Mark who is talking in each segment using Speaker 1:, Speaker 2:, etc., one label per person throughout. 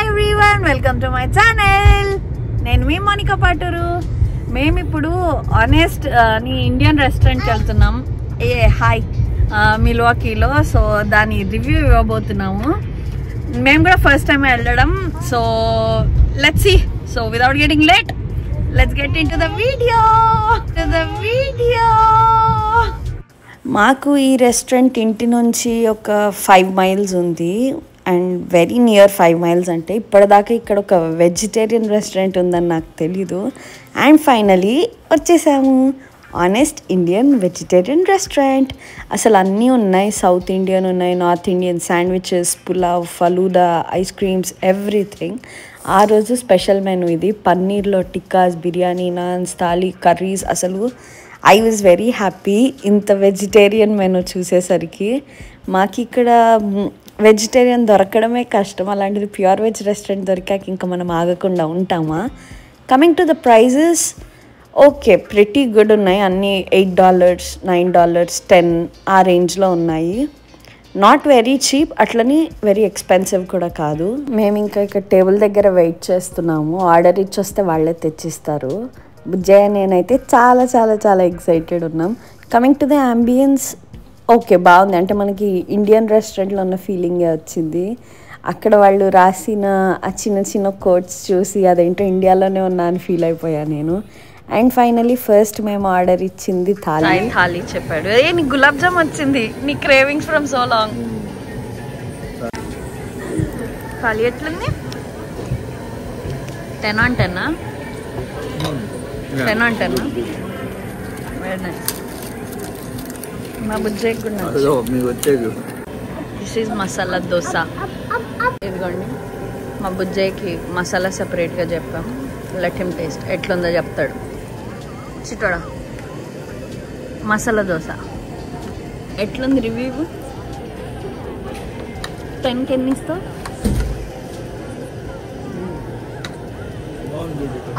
Speaker 1: everyone, welcome to my channel. నేను మీ మోనికా పాటూరు. మేము ఇప్పుడు ఆనెస్ట్ ని ఇండియన్ రెస్టారెంట్కి వెళ్తున్నాం. హాయ్ మిల్వాకీలో. సో దాని రివ్యూ ఇవ్వబోతున్నాము. మేము కూడా ఫస్ట్ టైం వెళ్ళడం. So let's see. So without getting late, let's get into the video. మాకు ఈ రెస్టారెంట్ ఇంటి నుంచి ఒక 5 miles ఉంది. అండ్ వెరీ నియర్ 5 miles అంటే ఇప్పటిదాకా ఇక్కడ ఒక వెజిటేరియన్ రెస్టారెంట్ ఉందని నాకు తెలీదు. అండ్ ఫైనలీ వచ్చేసాము. Honest Indian vegetarian restaurant. అసలు అన్నీ ఉన్నాయి. సౌత్ ఇండియన్ ఉన్నాయి, north Indian, sandwiches, pulao, falooda, ice creams, everything. ఆ రోజు స్పెషల్ మెనూ ఇది. పన్నీర్లో టిక్కాస్, బిర్యానీ, నాన్స్, థాలీ, కర్రీస్. అసలు ఐ వాజ్ వెరీ హ్యాపీ ఇంత వెజిటేరియన్ మెనూ చూసేసరికి. మాకు ఇక్కడ వెజిటేరియన్ దొరకడమే కష్టం, అలాంటిది ప్యూర్ వెజ్ రెస్టారెంట్ దొరికాక ఇంకా మనం ఆగకుండా ఉంటామా? Coming to the prices, okay, pretty good ఉన్నాయి. అన్నీ $8, $9, $10 ఆ రేంజ్లో ఉన్నాయి. నాట్ వెరీ చీప్, అట్లని వెరీ ఎక్స్పెన్సివ్ కూడా కాదు. మేము ఇంకా ఇక్కడ టేబుల్ దగ్గర వెయిట్ చేస్తున్నాము. ఆర్డర్ ఇచ్చి వస్తే వాళ్ళే తెచ్చిస్తారు. బుజ్జయ్య నేనైతే చాలా చాలా చాలా ఎక్సైటెడ్ ఉన్నాం. Coming to the ambience, okay, బాగుంది. అంటే మనకి ఇండియన్ రెస్టారెంట్లో ఉన్న ఫీలింగే వచ్చింది. అక్కడ వాళ్ళు రాసిన ఆ చిన్న చిన్న కోట్స్ చూసి అదేంటో ఇండియాలోనే ఉన్నా అని ఫీల్ అయిపోయాను నేను. అండ్ ఫైనలీ ఫస్ట్ మేము ఆర్డర్ ఇచ్చింది థాలీ చెప్పాడు. నీకు గులాబ్ జామ్ వచ్చింది, నీ cravings from so long. Thali ఎట్లుంది? 10 on 10. 10 on 10. Very nice. మా బుజ్జయ్యకు కూడా. This is masala dosa. ఇదిగోండి, మా బుజ్జయ్యకి మసాలా సపరేట్గా చెప్పాం. లెట్ హిమ్ టేస్ట్ ఎట్లుందో చెప్తాడు. చిట్టోడా, మసాలా దోశ ఎట్లుంది? రివ్యూ 10కి ఎన్ని ఇస్తావు?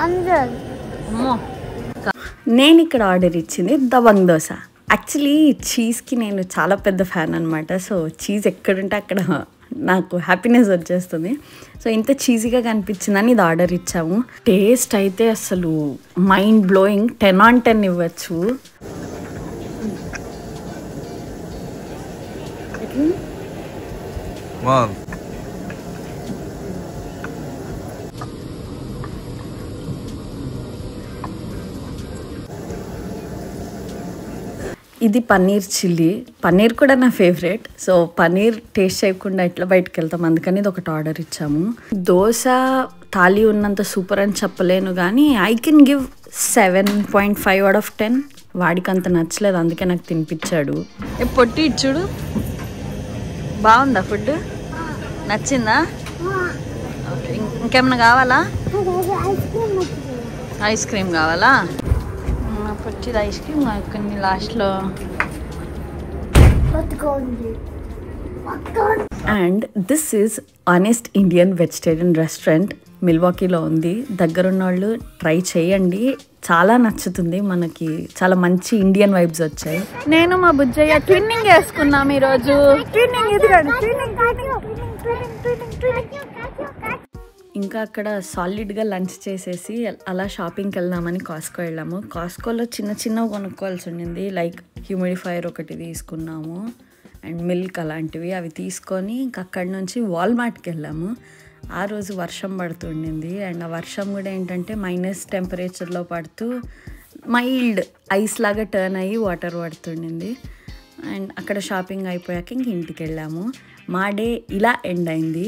Speaker 1: అమ్మో. నేను ఇక్కడ ఆర్డర్ ఇచ్చింది దబంగ్ దోశ. యాక్చువల్లీ చీజ్కి నేను చాలా పెద్ద ఫ్యాన్ అనమాట. సో చీజ్ ఎక్కడుంటే అక్కడ నాకు హ్యాపీనెస్ వచ్చేస్తుంది. సో ఇంత చీజీగా కనిపించిందని ఇది ఆర్డర్ ఇచ్చాము. టేస్ట్ అయితే అసలు మైండ్ బ్లోయింగ్. 10 on 10 ఇవ్వచ్చు. ఇది పన్నీర్ చిల్లీ. పన్నీర్ కూడా నా ఫేవరెట్. సో పన్నీర్ టేస్ట్ చేయకుండా ఎట్లా బయటకు వెళ్తాం, అందుకని ఇది ఒకటి ఆర్డర్ ఇచ్చాము. దోశ థాలీ ఉన్నంత సూపర్ అని చెప్పలేను, కానీ I can give 7.5 out of 10. వాడికి అంత నచ్చలేదు, అందుకే నాకు తినిపించాడు. పొట్టి ఇచ్చుడు. బాగుందా ఫుడ్? నచ్చిందా? ఓకే, ఇంకేమన్నా కావాలా? ఐస్ క్రీమ్ కావాలా? పొట్టిది ఐస్ క్రీమ్ కొన్ని లాస్ట్లో. And this is honest Indian vegetarian restaurant. మిల్వాకీలో ఉంది. దగ్గరున్న వాళ్ళు ట్రై చేయండి, చాలా నచ్చుతుంది. మనకి చాలా మంచి ఇండియన్ వైబ్స్ వచ్చాయి. నేను మా బుజ్జయ్య ట్విన్నింగ్ వేసుకున్నాం ఈరోజు. ఇంకా అక్కడ సాలిడ్గా లంచ్ చేసేసి అలా షాపింగ్కి వెళ్దామని కాస్కో వెళ్ళాము. కాస్కోలో చిన్న చిన్నవి కొనుక్కోవాల్సి ఉండింది. లైక్ హ్యూమిడిఫైయర్ ఒకటి తీసుకున్నాము అండ్ మిల్క్ అలాంటివి. అవి తీసుకొని ఇంక అక్కడి నుంచి వాల్మార్ట్కి వెళ్ళాము. ఆ రోజు వర్షం పడుతుండింది. అండ్ ఆ వర్షం కూడా ఏంటంటే మైనస్ టెంపరేచర్లో పడుతూ మైల్డ్ ఐస్ లాగా టర్న్ అయ్యి వాటర్ పడుతుండింది. అండ్ అక్కడ షాపింగ్ అయిపోయాక ఇంక ఇంటికి వెళ్ళాము. మా డే ఇలా ఎండ్ అయింది.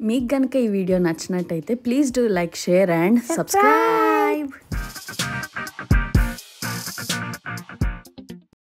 Speaker 1: మీకు కనుక ఈ వీడియో నచ్చినట్టయితే please do like, share and subscribe.